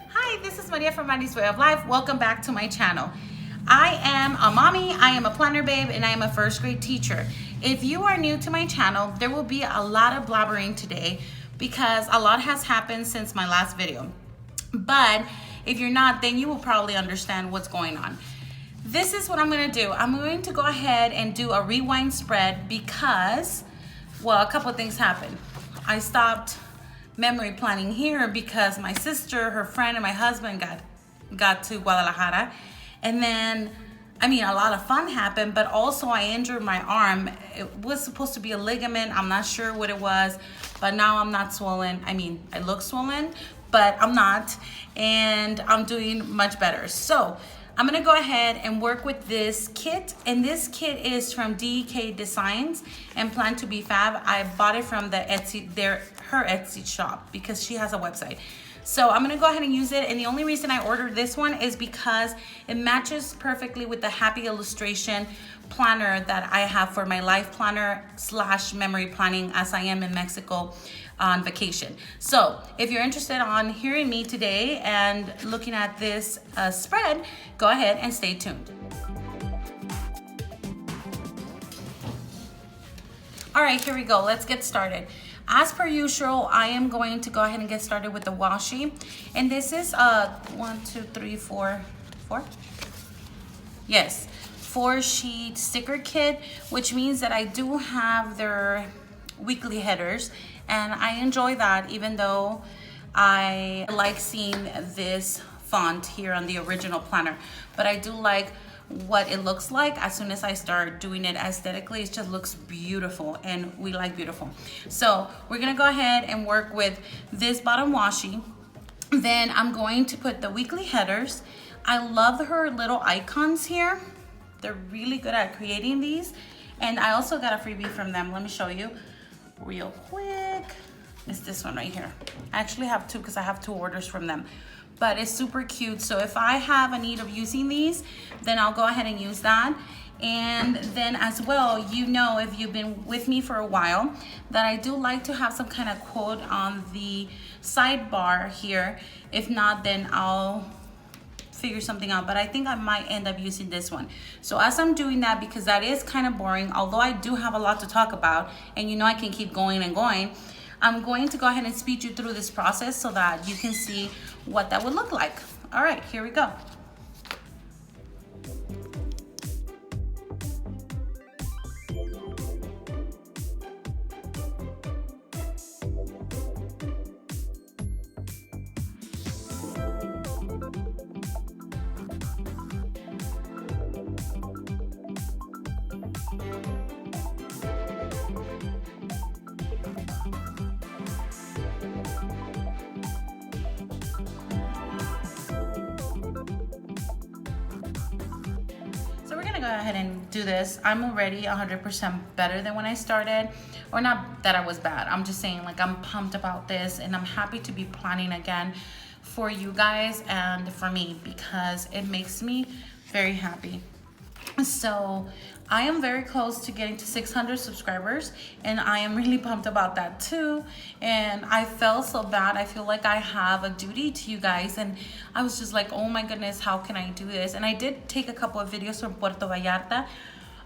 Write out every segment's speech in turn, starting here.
Hi, this is Maria from Mari's Way of Life. Welcome back to my channel. I am a mommy, I am a planner babe, and I am a first grade teacher. If you are new to my channel, there will be a lot of blabbering today because a lot has happened since my last video. But if you're not, then you will probably understand what's going on. This is what I'm gonna do. I'm going to go ahead and do a rewind spread because, well, a couple of things happened. I stopped memory planning here because my sister, her friend, and my husband got to Guadalajara. And then, I mean, a lot of fun happened, but also I injured my arm. It was supposed to be a ligament. I'm not sure what it was, but now I'm not swollen. I mean, I look swollen, but I'm not, and I'm doing much better. So I'm gonna go ahead and work with this kit, and this kit is from DK Designs and Plan to Be Fab. I bought it from the her Etsy shop because she has a website. So I'm gonna go ahead and use it, and the only reason I ordered this one is because it matches perfectly with the Happy Illustration planner that I have for my life planner / memory planning as I am in Mexico on vacation. So if you're interested on hearing me today and looking at this spread, go ahead and stay tuned. All right, here we go. Let's get started. As per usual, I am going to go ahead and get started with the washi. And this is a 4-sheet sticker kit, which means that I do have their weekly headers. And I enjoy that, even though I like seeing this font here on the original planner. But I do like what it looks like as soon as I start doing it aesthetically. It just looks beautiful, and we like beautiful. So we're gonna go ahead and work with this bottom washi. Then I'm going to put the weekly headers. I love her little icons here. They're really good at creating these. And I also got a freebie from them. Let me show you real quick. It's this one right here. I actually have two because I have 2 orders from them, but it's super cute. So if I have a need of using these, then I'll go ahead and use that. And then as well, you know, if you've been with me for a while, that I do like to have some kind of quote on the sidebar here. If not, then I'll figure something out, but I think I might end up using this one. So as I'm doing that, because that is kind of boring, although I do have a lot to talk about, and you know I can keep going and going, I'm going to go ahead and speed you through this process so that you can see what that would look like. All right, here we go. Go ahead and do this. I'm already 100% better than when I started, or not that I was bad. I'm just saying, like, I'm pumped about this, and I'm happy to be planning again for you guys and for me because it makes me very happy. So I am very close to getting to 600 subscribers, and I am really pumped about that too. And I felt so bad. I feel like I have a duty to you guys, and I was just like, oh my goodness, how can I do this? And I did take a couple of videos from Puerto Vallarta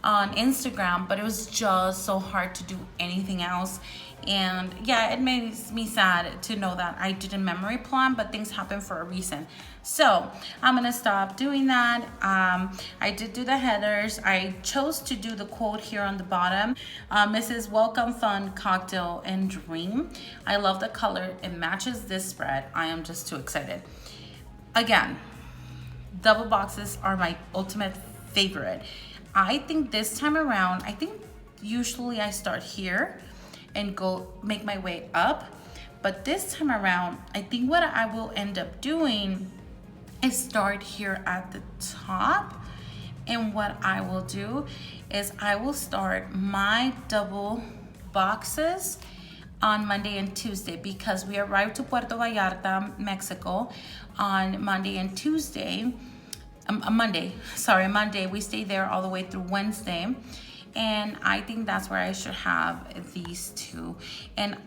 on Instagram, but it was just so hard to do anything else. And yeah, it makes me sad to know that I didn't memory plan, but things happen for a reason. So I'm gonna stop doing that. I did do the headers. I chose to do the quote here on the bottom. Mrs. Welcome, Fun, Cocktail, and Dream. I love the color. It matches this spread. I am just too excited. Again, double boxes are my ultimate favorite. I think this time around, usually I start here and go make my way up, but this time around, I think what I will end up doing is start here at the top, and what I will do is I will start my double boxes on Monday and Tuesday, because we arrived to Puerto Vallarta, Mexico on Monday and Tuesday. Monday. We stayed there all the way through Wednesday. and I think that's where I should have these two. And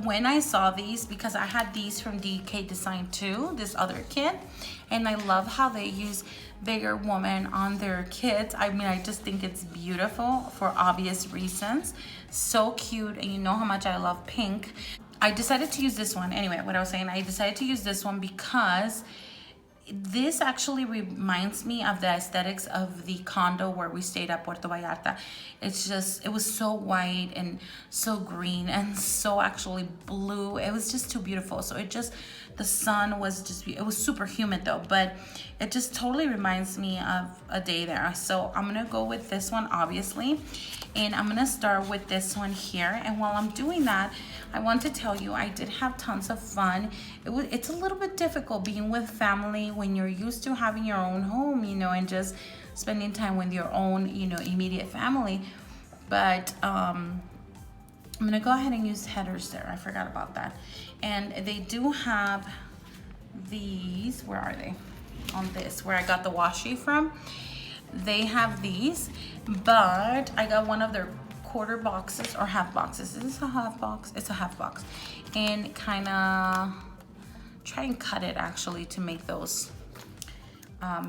when I saw these, because I had these from DK Design too, this other kit, and I love how they use bigger woman on their kids. I mean, I just think it's beautiful for obvious reasons. So cute, and you know how much I love pink. I decided to use this one. Anyway, what I was saying, I decided to use this one because this actually reminds me of the aesthetics of the condo where we stayed at Puerto Vallarta. It's just, it was so white and so green and so actually blue. It was just too beautiful. So it just, the sun was just, it was super humid though, but it just totally reminds me of a day there. So I'm gonna go with this one, obviously. And I'm gonna start with this one here. And while I'm doing that, I want to tell you, I did have tons of fun. It's a little bit difficult being with family when you're used to having your own home, you know, and just spending time with your own, you know, immediate family. But I'm gonna go ahead and use headers there. I forgot about that. And they do have these, where are they? On this, where I got the washi from. They have these, but I got one of their quarter boxes or half boxes. Is this a half box? It's a half box. And kind of try and cut it actually to make those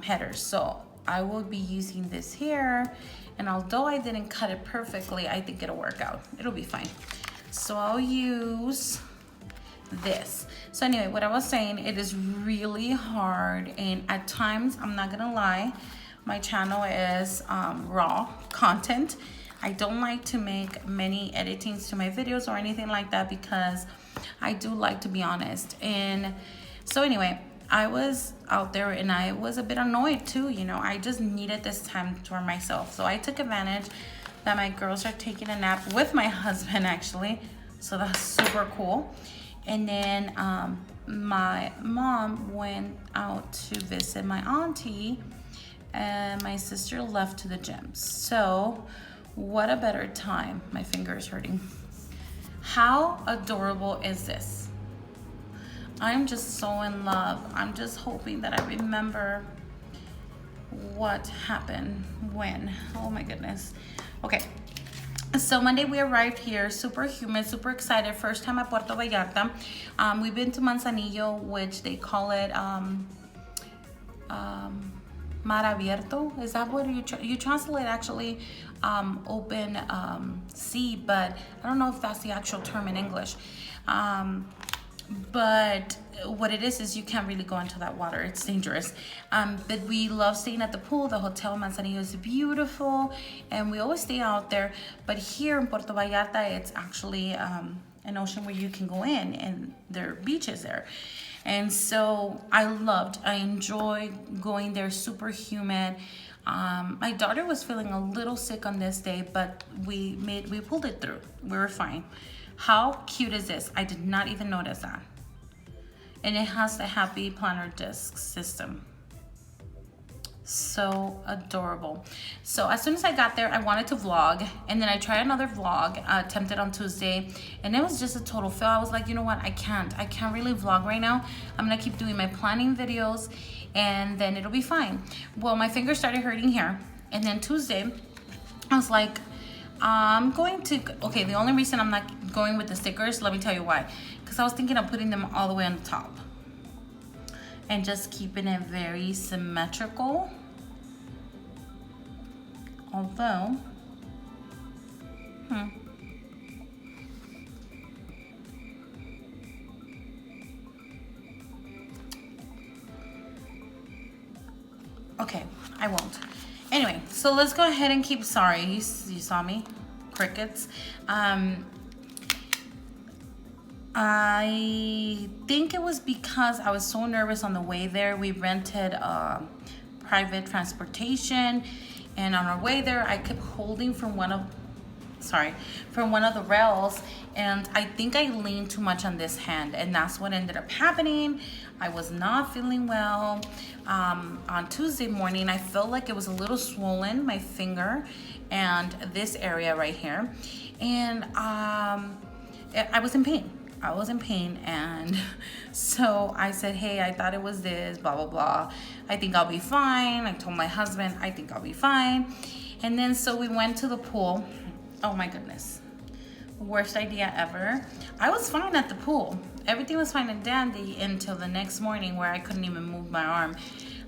headers. So I will be using this here, and although I didn't cut it perfectly, I think it'll work out. It'll be fine. So I'll use this. So anyway, what I was saying, it is really hard, and at times, I'm not gonna lie, my channel is raw content. I don't like to make many editings to my videos or anything like that because I do like to be honest. And so anyway, I was out there and I was a bit annoyed too, you know. I just needed this time for myself. So I took advantage that my girls are taking a nap with my husband actually. So that's super cool. And then my mom went out to visit my auntie, and my sister left to the gym. So what a better time. My finger is hurting. How adorable is this? I'm just so in love. I'm just hoping that I remember what happened when. Oh my goodness. Okay. So Monday we arrived here, super humid, super excited. First time at Puerto Vallarta. We've been to Manzanillo, which they call it mar abierto. Is that what you translate actually open sea, but I don't know if that's the actual term in English. But what it is you can't really go into that water. It's dangerous. But we love staying at the pool. The Hotel Manzanillo is beautiful, and we always stay out there. But here in Puerto Vallarta, it's actually an ocean where you can go in, and there are beaches there. And so I enjoyed going there, super humid. My daughter was feeling a little sick on this day, but we pulled it through. We were fine. How cute is this? I did not even notice that. And it has the Happy Planner disc system. So adorable. So as soon as I got there, I wanted to vlog, and then I tried another vlog, attempted on Tuesday, and it was just a total fail. I was like, you know what, I can't really vlog right now. I'm gonna keep doing my planning videos, and then it'll be fine. Well, my finger started hurting here, and then Tuesday, I was like, I'm going to, okay, the only reason I'm not going with the stickers, let me tell you why. Because I was thinking of putting them all the way on the top and just keeping it very symmetrical. Although, okay, I won't. Anyway, so let's go ahead and keep, sorry, you saw me, crickets. I think it was because I was so nervous on the way there. We rented private transportation, and on our way there, I kept holding from one of the rails, and I think I leaned too much on this hand, and that's what ended up happening. I was not feeling well. On Tuesday morning, I felt like it was a little swollen, my finger and this area right here, and I was in pain. And so I said, hey, I thought it was this, blah, blah, blah. I think I'll be fine. I told my husband, I think I'll be fine. And then so we went to the pool. Oh my goodness. Worst idea ever. I was fine at the pool. Everything was fine and dandy until the next morning where I couldn't even move my arm.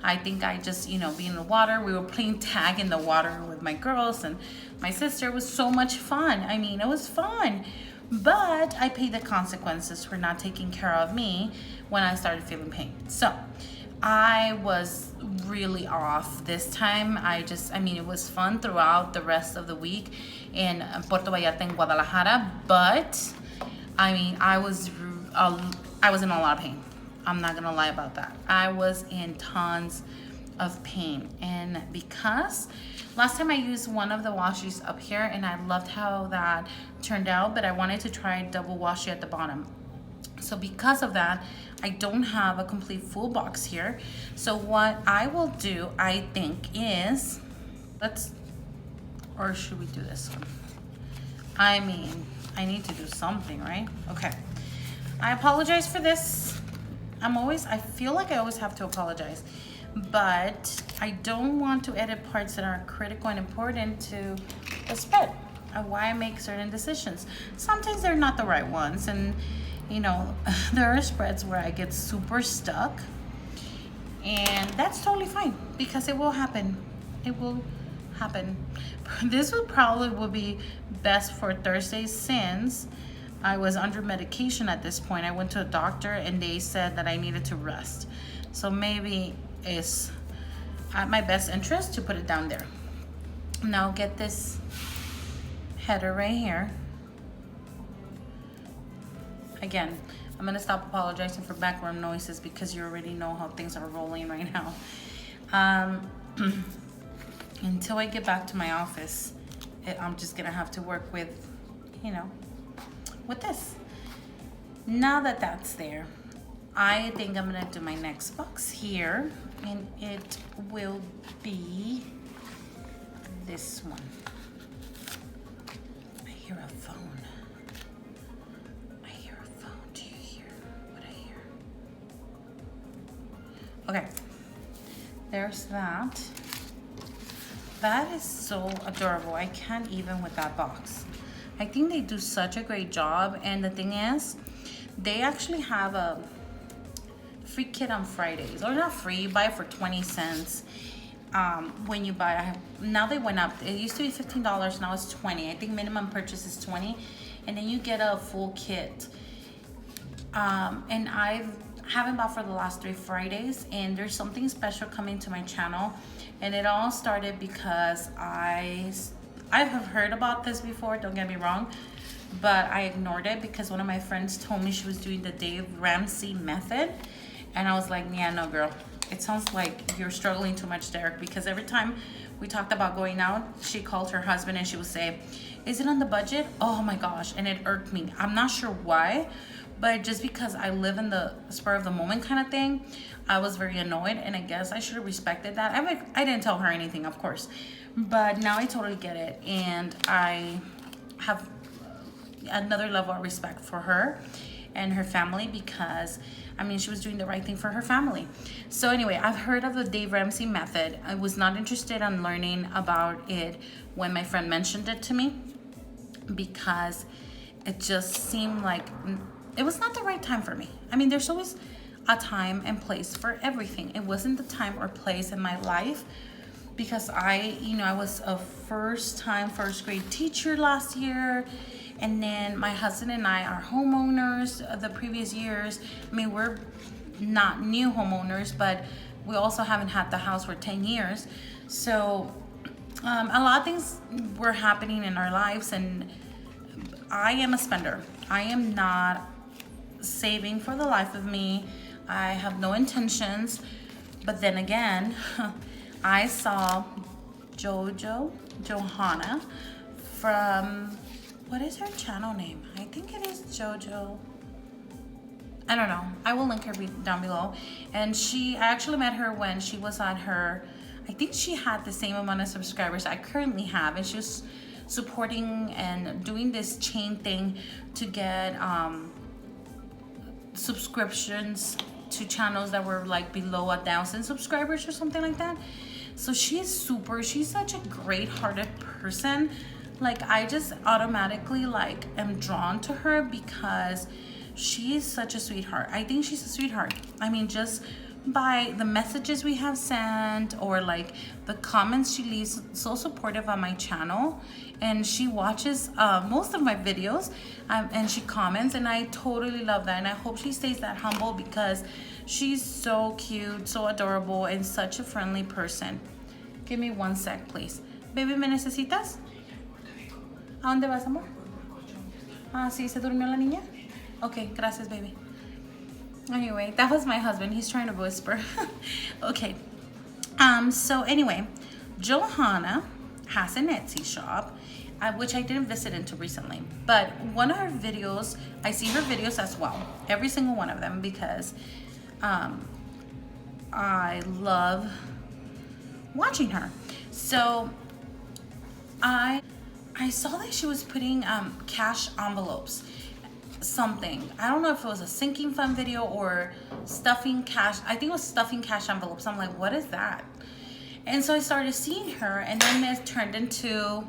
I think I just, you know, being in the water, we were playing tag in the water with my girls and my sister. It was so much fun. I mean, it was fun. But I paid the consequences for not taking care of me when I started feeling pain. So I was really off this time. I mean, it was fun throughout the rest of the week in Puerto Vallarta in Guadalajara, but I mean, I was in a lot of pain. I'm not gonna lie about that. I was in tons of pain, and because last time I used one of the washies up here and I loved how that turned out, but I wanted to try double washi at the bottom. So because of that, I don't have a complete full box here. So what I will do, I think, is or should we do this one? I mean, I need to do something, right? Okay. I apologize for this. I feel like I always have to apologize, but I don't want to edit parts that are critical and important to the spread of why I make certain decisions. Sometimes they're not the right ones, and you know, there are spreads where I get super stuck, and that's totally fine because it will happen. It will happen. This would be best for Thursdays since I was under medication at this point. I went to a doctor and they said that I needed to rest. So maybe it's at my best interest to put it down there. Now get this header right here. Again, I'm gonna stop apologizing for background noises because you already know how things are rolling right now. Until I get back to my office, I'm just gonna have to work with, you know, with this. Now that that's there, I think I'm gonna do my next box here, and it will be this one. I hear a phone. Do you hear what I hear? Okay, there's that. That is so adorable. I can't even with that box. I think they do such a great job, and the thing is, they actually have a free kit on Fridays, or not free, you buy it for 20 cents. When you buy, now they went up. It used to be $15, now it's 20. I think minimum purchase is 20, and then you get a full kit. And I haven't bought for the last 3 Fridays, and there's something special coming to my channel, and it all started because I have heard about this before, don't get me wrong, but I ignored it because one of my friends told me she was doing the Dave Ramsey method, and I was like, yeah, no girl, it sounds like you're struggling too much, Derek, because every time we talked about going out, she called her husband and she would say, is it on the budget? Oh my gosh, and it irked me. I'm not sure why, but just because I live in the spur of the moment kind of thing, I was very annoyed, and I guess I should have respected that. I didn't tell her anything, of course, but now I totally get it, and I have another level of respect for her and her family because, I mean, she was doing the right thing for her family. So anyway, I've heard of the Dave Ramsey method. I was not interested in learning about it when my friend mentioned it to me because it just seemed like it was not the right time for me. I mean, there's always a time and place for everything. It wasn't the time or place in my life because I was a first grade teacher last year, and then my husband and I are homeowners of the previous years. I mean, we're not new homeowners, but we also haven't had the house for 10 years. So a lot of things were happening in our lives, and I am a spender. I am not saving for the life of me. I have no intentions. But then again, I saw JOHANNA from, what is her channel name? I think it is JoJo. I don't know. I will link her down below. And I actually met her when she was on her, I think she had the same amount of subscribers I currently have. And she was supporting and doing this chain thing to get subscriptions to channels that were like below 1,000 subscribers or something like that. So she's such a great hearted person. Like I just automatically like am drawn to her because she is such a sweetheart. I think she's a sweetheart. I mean, just by the messages we have sent or like the comments she leaves, so supportive on my channel. And she watches most of my videos and she comments, and I totally love that. And I hope she stays that humble because she's so cute, so adorable, and such a friendly person. Give me 1 sec, please. Baby, ¿me necesitas? ¿A dónde vas, amor? Ah, sí, ¿se durmió la niña? Okay, gracias, baby. Anyway, that was my husband. He's trying to whisper. Okay. So anyway, Johanna has an Etsy shop, which I didn't visit into recently. But one of her videos, I see her videos as well. Every single one of them, because I love watching her. So I saw that she was putting cash envelopes. Something. I don't know if it was a sinking fund video or stuffing cash. I think it was stuffing cash envelopes. I'm like, what is that? And so I started seeing her, and then it turned into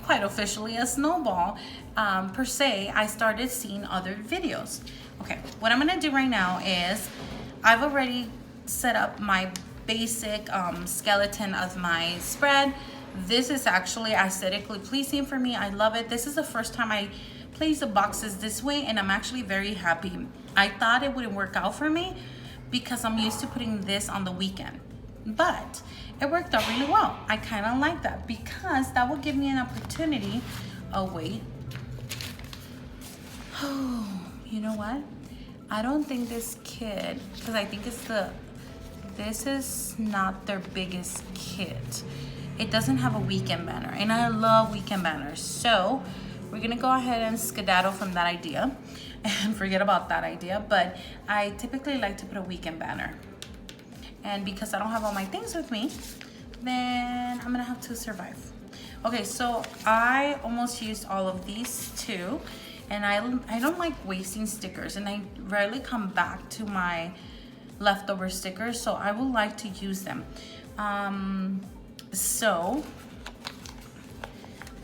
quite officially a snowball. Per se, I started seeing other videos. Okay, what I'm gonna do right now is I've already set up my basic skeleton of my spread. This is actually aesthetically pleasing for me. I love it. This is the first time I place the boxes this way, and I'm actually very happy. I thought it wouldn't work out for me because I'm used to putting this on the weekend, but it worked out really well. I kind of like that because that will give me an opportunity. Oh wait, oh, you know what? I don't think this kit, because I think this is not their biggest kit. It doesn't have a weekend banner, and I love weekend banners. So we're gonna go ahead and skedaddle from that idea and forget about that idea. But I typically like to put a weekend banner. And because I don't have all my things with me, then I'm gonna have to survive. Okay, so I almost used all of these too. And I don't like wasting stickers, and I rarely come back to my leftover stickers, so I would like to use them. So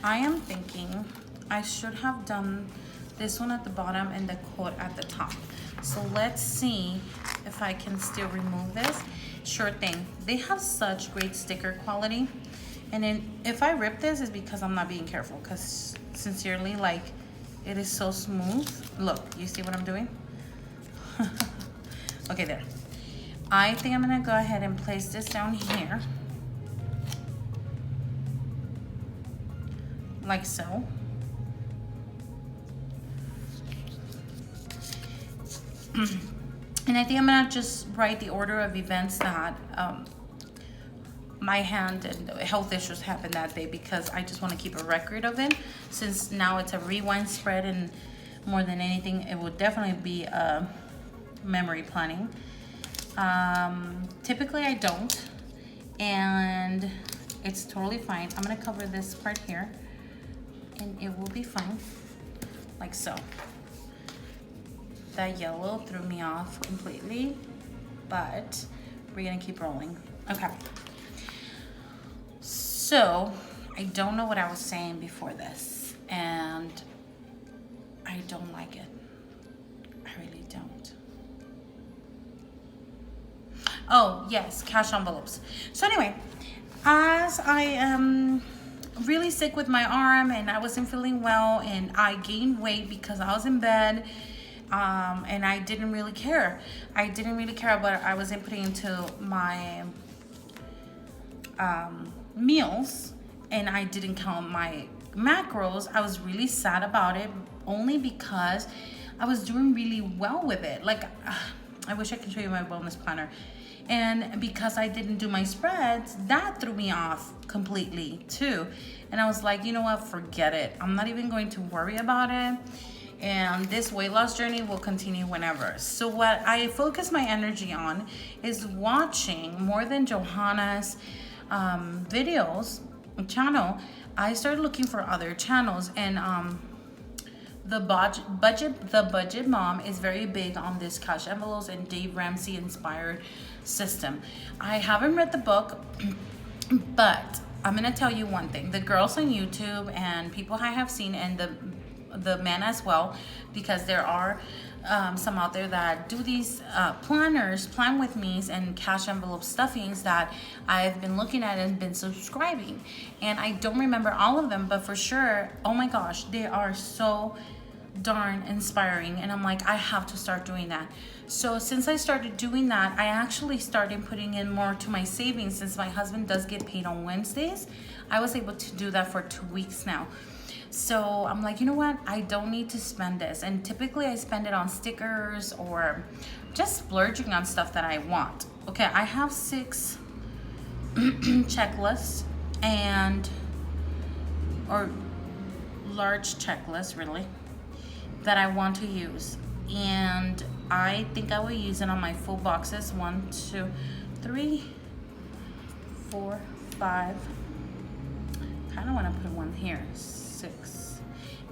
I am thinking I should have done this one at the bottom and the quote at the top. So let's see if I can still remove this. Sure thing. They have such great sticker quality. And then if I rip this, it's because I'm not being careful, because sincerely, like, it is so smooth. Look, you see what I'm doing? Okay, there. I think I'm gonna go ahead and place this down here. Like so. And I think I'm gonna just write the order of events that my hand and health issues happened that day, because I just want to keep a record of it, since now it's a rewind spread, and more than anything it will definitely be memory planning. Typically I don't, and it's totally fine. I'm gonna cover this part here and it will be fine, like so. That yellow threw me off completely, but we're gonna keep rolling. Okay. So I don't know what I was saying before this, and I don't like it. I really don't. Oh yes, cash envelopes. So anyway, as I am really sick with my arm and I wasn't feeling well, and I gained weight because I was in bed, and I didn't really care. I didn't really care about I was inputting into my meals, and I didn't count my macros. I was really sad about it, only because I was doing really well with it. Like, I wish I could show you my wellness planner. And because I didn't do my spreads, that threw me off completely too. And I was like, you know what, forget it. I'm not even going to worry about it. And this weight loss journey will continue whenever. So what I focus my energy on is watching more than Johanna's videos channel. I started looking for other channels, and the budget mom is very big on this cash envelopes and Dave Ramsey inspired system. I haven't read the book, but I'm gonna tell you one thing. The girls on YouTube and people I have seen, and the men as well, because there are some out there that do these plan with me's and cash envelope stuffings that I've been looking at and been subscribing, and I don't remember all of them, but for sure, oh my gosh, they are so darn inspiring, and I'm like, I have to start doing that. So since I started doing that, I actually started putting in more to my savings. Since my husband does get paid on Wednesdays, I was able to do that for 2 weeks now. So I'm like, you know what? I don't need to spend this. And typically I spend it on stickers or just splurging on stuff that I want. Okay, I have 6 checklists or large checklists really, that I want to use. And I think I will use it on my full boxes. 1, 2, 3, 4, 5. Kind of want to put one here. 6,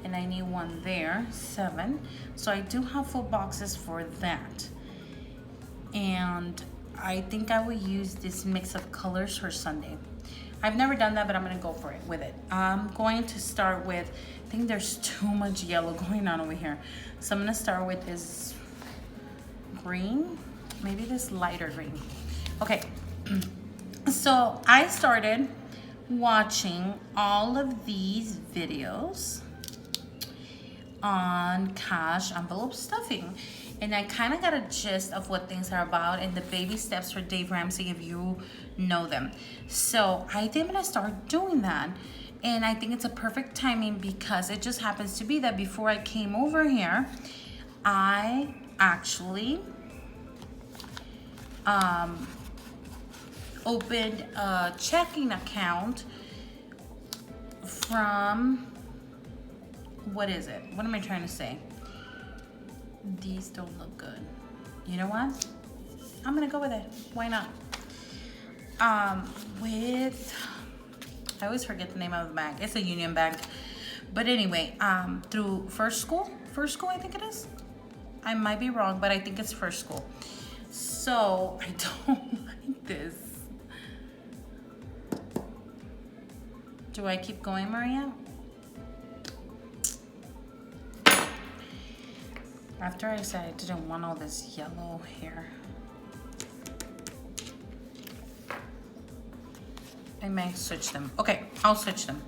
and I need one there. 7. So I do have full boxes for that, and I think I will use this mix of colors for Sunday. I've never done that, but I'm gonna go for it with it. I'm going to start with, I think there's too much yellow going on over here, so I'm gonna start with this green, maybe this lighter green. Okay, so I started watching all of these videos on cash envelope stuffing, and I kind of got a gist of what things are about and the baby steps for Dave Ramsey, if you know them. So I think I'm gonna start doing that, and I think it's a perfect timing because it just happens to be that before I came over here, I actually opened a checking account from, what is it? What am I trying to say? These don't look good. You know what? I'm gonna go with it. Why not? I always forget the name of the bank. It's a Union Bank. But anyway, through First School I think it is. I might be wrong, but I think it's First School. So I don't like this. Do I keep going, Maria? After I said I didn't want all this yellow here, I may switch them. Okay, I'll switch them.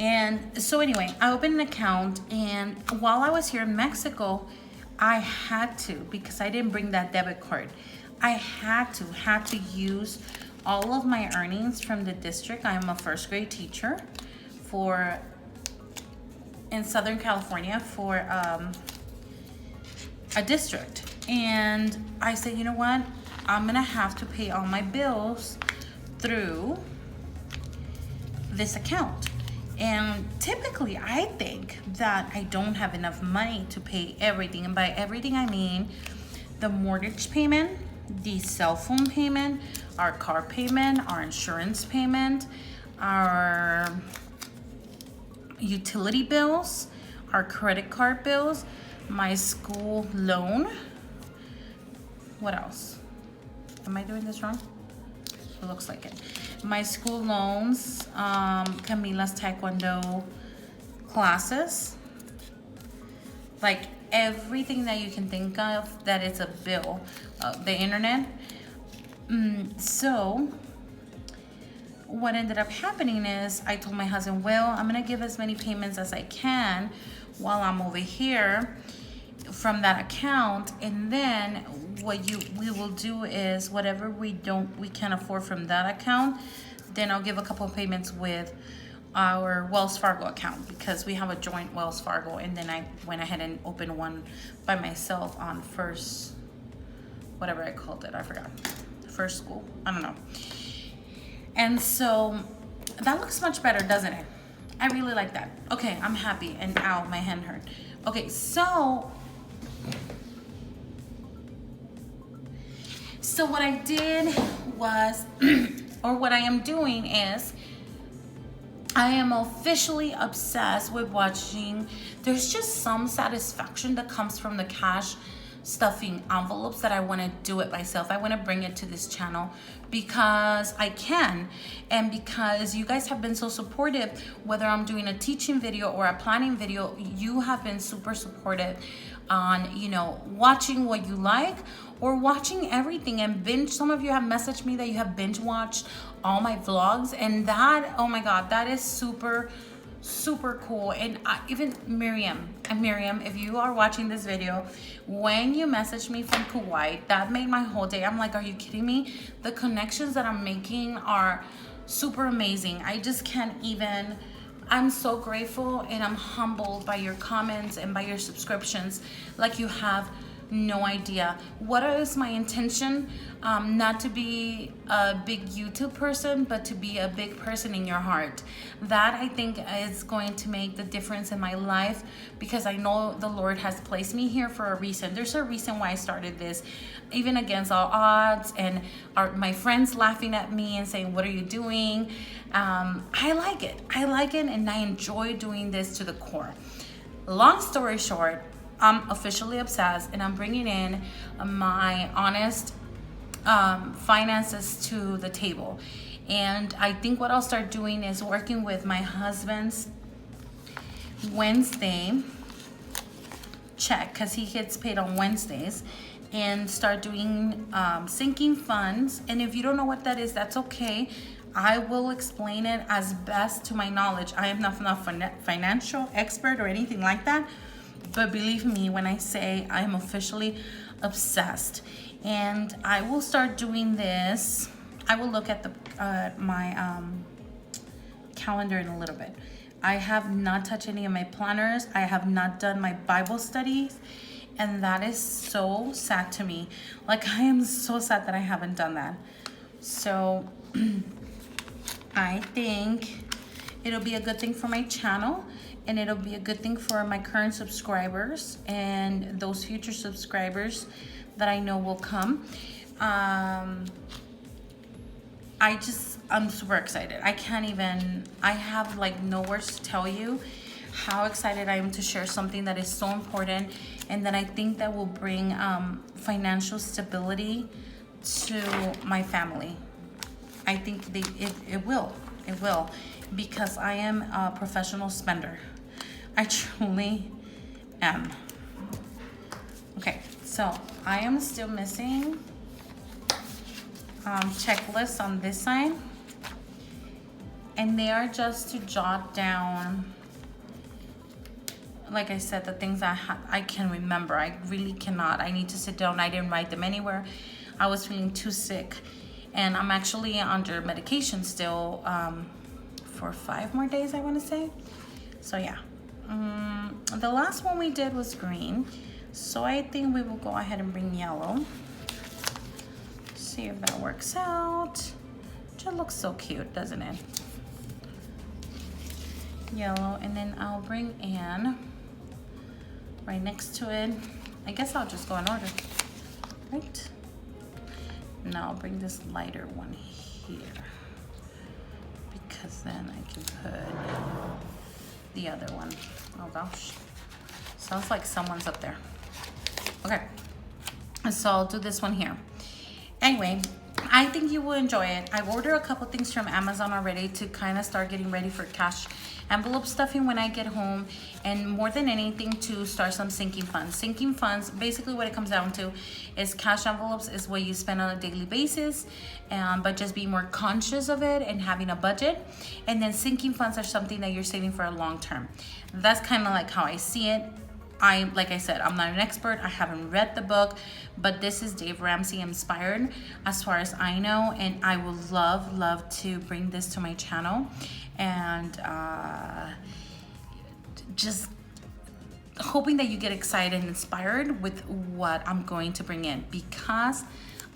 And so anyway, I opened an account, and while I was here in Mexico, I had to, because I didn't bring that debit card, I had to use all of my earnings from the district. I am a first grade teacher in Southern California for a district. And I said, you know what? I'm gonna have to pay all my bills through this account. And typically I think that I don't have enough money to pay everything. And by everything I mean the mortgage payment, the cell phone payment, our car payment, our insurance payment, our utility bills, our credit card bills, my school loan. What else? Am I doing this wrong? It looks like it. My school loans, Camila's Taekwondo classes, like everything that you can think of that is a bill, the internet. So what ended up happening is I told my husband, well, I'm gonna give as many payments as I can while I'm over here from that account, and then what we will do is whatever we can't afford from that account, then I'll give a couple of payments with our Wells Fargo account, because we have a joint Wells Fargo, and then I went ahead and opened one by myself on First, whatever I called it, I forgot. First School, I don't know. And so that looks much better, doesn't it? I really like that. Okay, I'm happy, and ow, my hand hurt. Okay, so what I did was, or what I am doing is, I am officially obsessed with watching. There's just some satisfaction that comes from the cash stuffing envelopes that I want to do it myself. I want to bring it to this channel because I can, and because you guys have been so supportive. Whether I'm doing a teaching video or a planning video, you have been super supportive on, you know, watching what you like or watching everything and binge. Some of you have messaged me that you have binge watched all my vlogs, and that, oh my god, that is super cool. And even Miriam, if you are watching this video, when you messaged me from Kuwait, that made my whole day. I'm like, are you kidding me? The connections that I'm making are super amazing. I just can't even. I'm so grateful and I'm humbled by your comments and by your subscriptions. Like, you have no idea. What is my intention? Not to be a big YouTube person, but to be a big person in your heart. That, I think, is going to make the difference in my life, because I know the Lord has placed me here for a reason. There's a reason why I started this, even against all odds, and my friends laughing at me and saying, what are you doing? I like it, and I enjoy doing this to the core. Long story short, I'm officially obsessed, and I'm bringing in my honest finances to the table. And I think what I'll start doing is working with my husband's Wednesday check, because he gets paid on Wednesdays, and start doing sinking funds. And if you don't know what that is, that's okay. I will explain it as best to my knowledge. I am not a financial expert or anything like that. But believe me when I say I am officially obsessed. And I will start doing this. I will look at my calendar in a little bit. I have not touched any of my planners. I have not done my Bible studies. And that is so sad to me. Like, I am so sad that I haven't done that. So I think it'll be a good thing for my channel. And it'll be a good thing for my current subscribers and those future subscribers that I know will come. I'm super excited. I have like no words to tell you how excited I am to share something that is so important, and that I think that will bring financial stability to my family. I think it will, because I am a professional spender. I truly am. Okay, so I am still missing checklists on this side, and they are just to jot down, like I said, the things I can remember. I really cannot. I need to sit down. I didn't write them anywhere. I was feeling too sick, and I'm actually under medication still for 5 more days, I want to say. So yeah. The last one we did was green, so I think we will go ahead and bring yellow. See if that works out. It looks so cute, doesn't it? Yellow, and then I'll bring in right next to it. I guess I'll just go in order, right? Now I'll bring this lighter one here, because then I can put the other one. Oh gosh, sounds like someone's up there. Okay, so I'll do this one here. Anyway, I think you will enjoy it. I've ordered a couple things from Amazon already to kind of start getting ready for cash envelope stuffing when I get home, and more than anything to start some sinking funds. Sinking funds, basically what it comes down to is cash envelopes is what you spend on a daily basis, but just be more conscious of it and having a budget. And then sinking funds are something that you're saving for a long term. That's kind of like how I see it. Like I said, I'm not an expert. I haven't read the book, but this is Dave Ramsey inspired as far as I know, and I would love to bring this to my channel, and just hoping that you get excited and inspired with what I'm going to bring in, because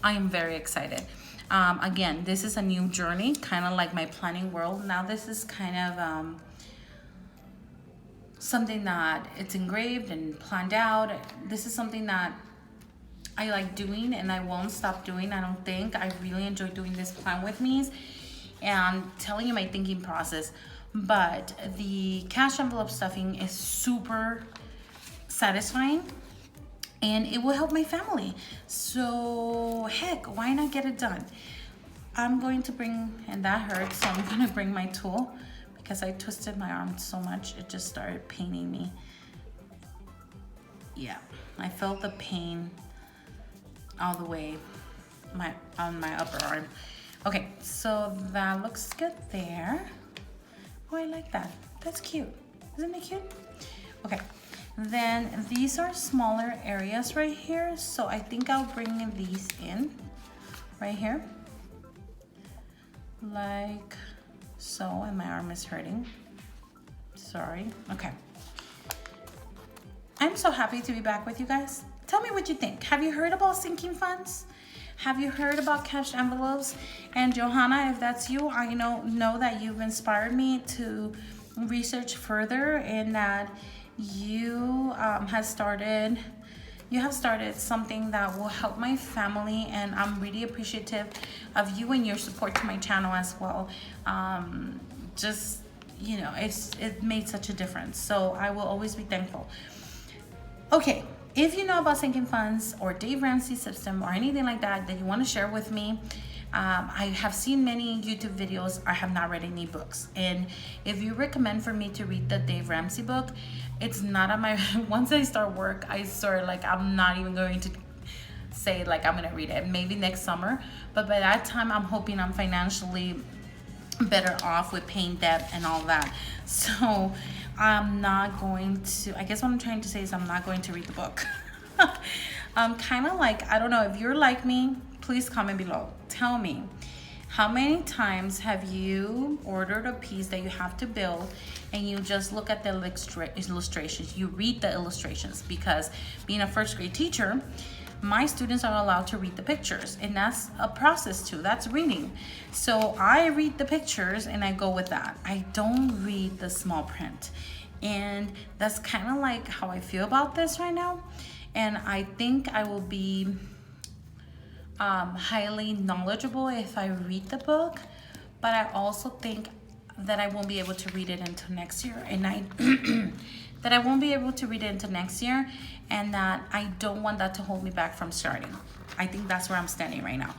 I am very excited. Again, this is a new journey, kind of like my planning world. Now this is kind of something that it's engraved and planned out. This is something that I like doing, and I won't stop doing. I don't think. I really enjoy doing this plan with me and telling you my thinking process. but the cash envelope stuffing is super satisfying and it will help my family. So heck, why not get it done? I'm going to bring, and that hurts, so I'm gonna bring my tool because I twisted my arm so much, it just started paining me. Yeah, I felt the pain all the way on my upper arm. Okay, so that looks good there. Oh, I like that. That's cute. Isn't it cute? Okay, then these are smaller areas right here, so I think I'll bring these in right here. Like so, and my arm is hurting. Sorry. Okay. I'm so happy to be back with you guys. Tell me what you think. Have you heard about sinking funds? Have you heard about cash envelopes? And Johanna, if that's you, I know that you've inspired me to research further, and that you have started something that will help my family, and I'm really appreciative of you and your support to my channel as well. Just, it made such a difference, so I will always be thankful. Okay, if you know about sinking funds or Dave Ramsey's system or anything like that you want to share with me, I have seen many YouTube videos. I have not read any books, and if you recommend for me to read the Dave Ramsey book, it's not on my once I start work, I sort like I'm not even going to say like I'm gonna read it, maybe next summer, but by that time I'm hoping I'm financially better off with paying debt and all that. So I'm not going to, I guess what I'm trying to say is I'm not going to read the book. I'm kind of like, I don't know, if you're like me, please comment below. Tell me, how many times have you ordered a piece that you have to build and you just look at the illustrations, you read the illustrations? Because being a first grade teacher, my students are allowed to read the pictures, and that's a process too, that's reading. So I read the pictures and I go with that. I don't read the small print. And that's kind of like how I feel about this right now. And I think I will be highly knowledgeable if I read the book, but I also think that I won't be able to read it until next year, and that I won't be able to read it until next year, and that I don't want that to hold me back from starting. I think that's where I'm standing right now.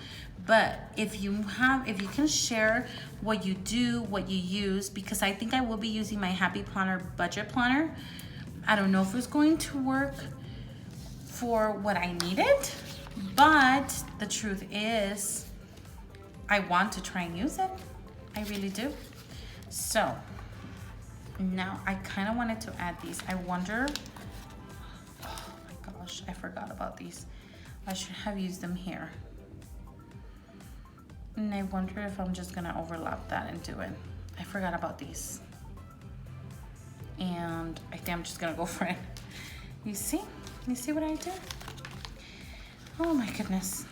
But if you can share what you do, what you use, because I think I will be using my Happy Planner budget planner. I don't know if it's going to work for what I needed, but the truth is I want to try and use it. I really do. So now I kind of wanted to add these. I wonder, oh my gosh, I forgot about these. I should have used them here. And I wonder if I'm just gonna overlap that and do it. I forgot about these. And I think I'm just gonna go for it. You see? You see what I do? Oh my goodness.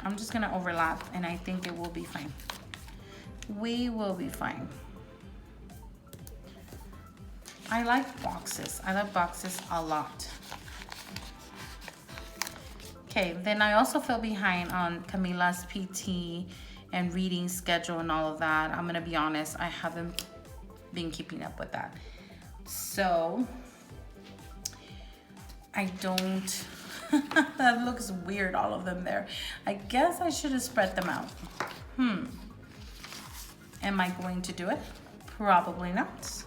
I'm just gonna overlap and I think it will be fine. We will be fine. I like boxes. I like boxes a lot. Okay, then I also fell behind on Camila's PT and reading schedule and all of that. I'm gonna be honest, I haven't been keeping up with that. So, I don't, that looks weird, all of them there. I guess I should have spread them out. Am I going to do it? Probably not.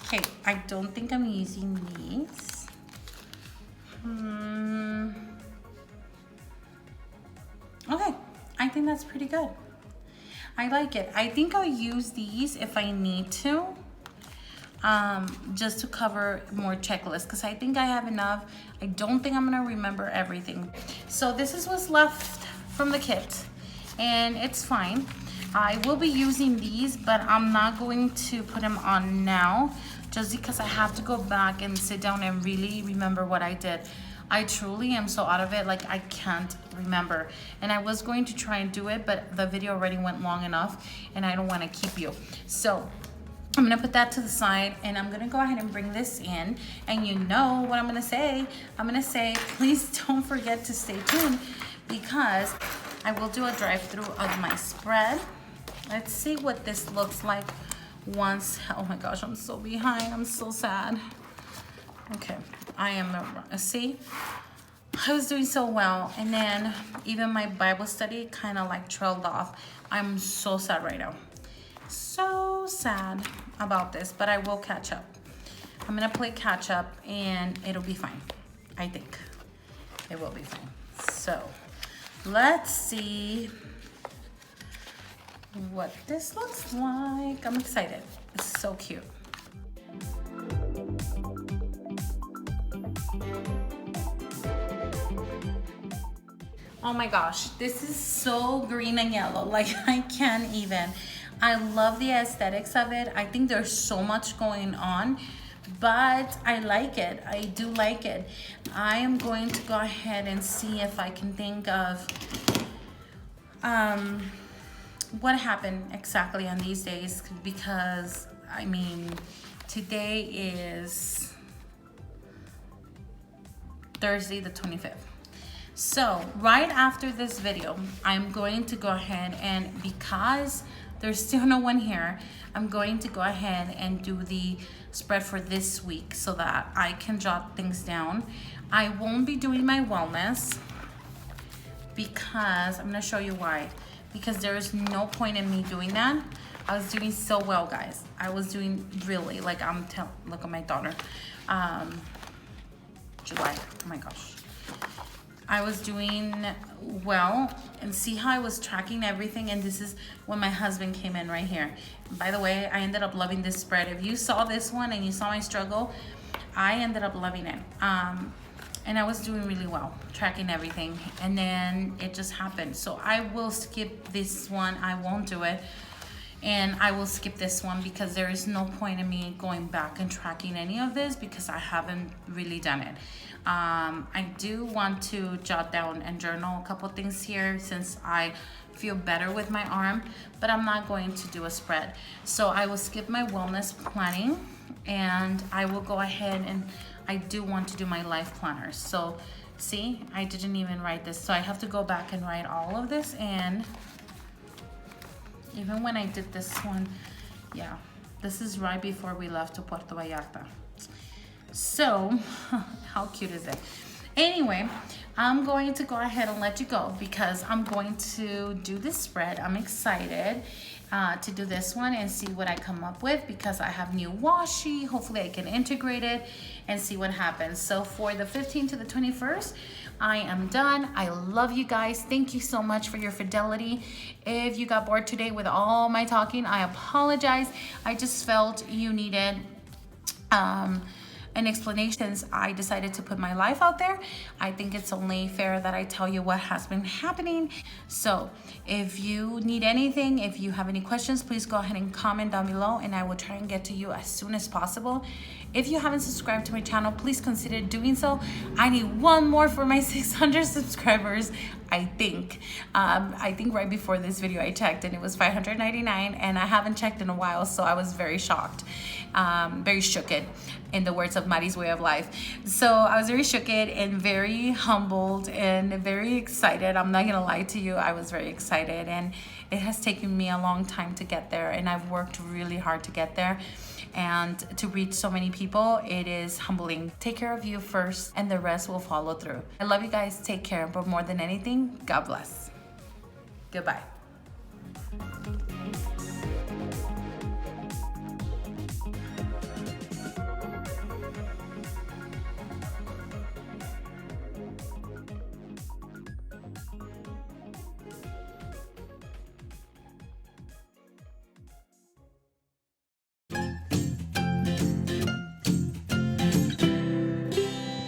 Okay, I don't think I'm using these. Okay, I think that's pretty good. I like it. I think I'll use these if I need to, just to cover more checklists, because I think I have enough. I don't think I'm gonna remember everything. So this is what's left from the kit, and it's fine. I will be using these, but I'm not going to put them on now, just because I have to go back and sit down and really remember what I did. I truly am so out of it, like I can't remember. And I was going to try and do it, but the video already went long enough and I don't want to keep you. So I'm gonna put that to the side and I'm gonna go ahead and bring this in. And you know what I'm gonna say? I'm gonna say, please don't forget to stay tuned, because I will do a drive-through of my spread. Let's see what this looks like once. Oh my gosh, I'm so behind. I'm so sad. Okay, I am, see? I was doing so well, and then even my Bible study kind of like trailed off. I'm so sad right now. So sad about this, but I will catch up. I'm gonna play catch up and it'll be fine. I think it will be fine. So let's see what this looks like. I'm excited. It's so cute. Oh my gosh, this is so green and yellow. Like, I can't even. I love the aesthetics of it. I think there's so much going on, but I like it. I do like it. I am going to go ahead and see if I can think of what happened exactly on these days, because I mean, today is Thursday the 25th. So right after this video, I'm going to go ahead and, because there's still no one here, I'm going to go ahead and do the spread for this week so that I can jot things down. I won't be doing my wellness because I'm gonna show you why. Because there is no point in me doing that. I was doing so well, guys. I was doing really, like, look at my daughter. July, oh my gosh. I was doing well, and see how I was tracking everything, and this is when my husband came in right here. By the way, I ended up loving this spread. If you saw this one and you saw my struggle, I ended up loving it. And I was doing really well, tracking everything, and then it just happened. So I will skip this one. I won't do it. And I will skip this one because there is no point in me going back and tracking any of this because I haven't really done it. I do want to jot down and journal a couple things here since I feel better with my arm, but I'm not going to do a spread. So I will skip my wellness planning, and I will go ahead, and I do want to do my life planners. So see, I didn't even write this. So I have to go back and write all of this in. Even when I did this one, yeah, this is right before we left to Puerto Vallarta. So, how cute is it? Anyway, I'm going to go ahead and let you go because I'm going to do this spread. I'm excited to do this one and see what I come up with because I have new washi. Hopefully I can integrate it and see what happens. So for the 15th to the 21st, I am done. I love you guys. Thank you so much for your fidelity. If you got bored today with all my talking, I apologize. I just felt you needed and explanations. I decided to put my life out there. I think it's only fair that I tell you what has been happening. So if you need anything, if you have any questions, please go ahead and comment down below and I will try and get to you as soon as possible. If you haven't subscribed to my channel, please consider doing so. I need one more for my 600 subscribers. I think right before this video I checked and it was 599 and I haven't checked in a while, so I was very shocked, very shooked, in the words of Mari's way of life. So I was very shooked and very humbled and very excited. I'm not gonna lie to you, I was very excited, and it has taken me a long time to get there, and I've worked really hard to get there. And to reach so many people, it is humbling. Take care of you first and the rest will follow through. I love you guys. Take care. But more than anything, God bless. Goodbye.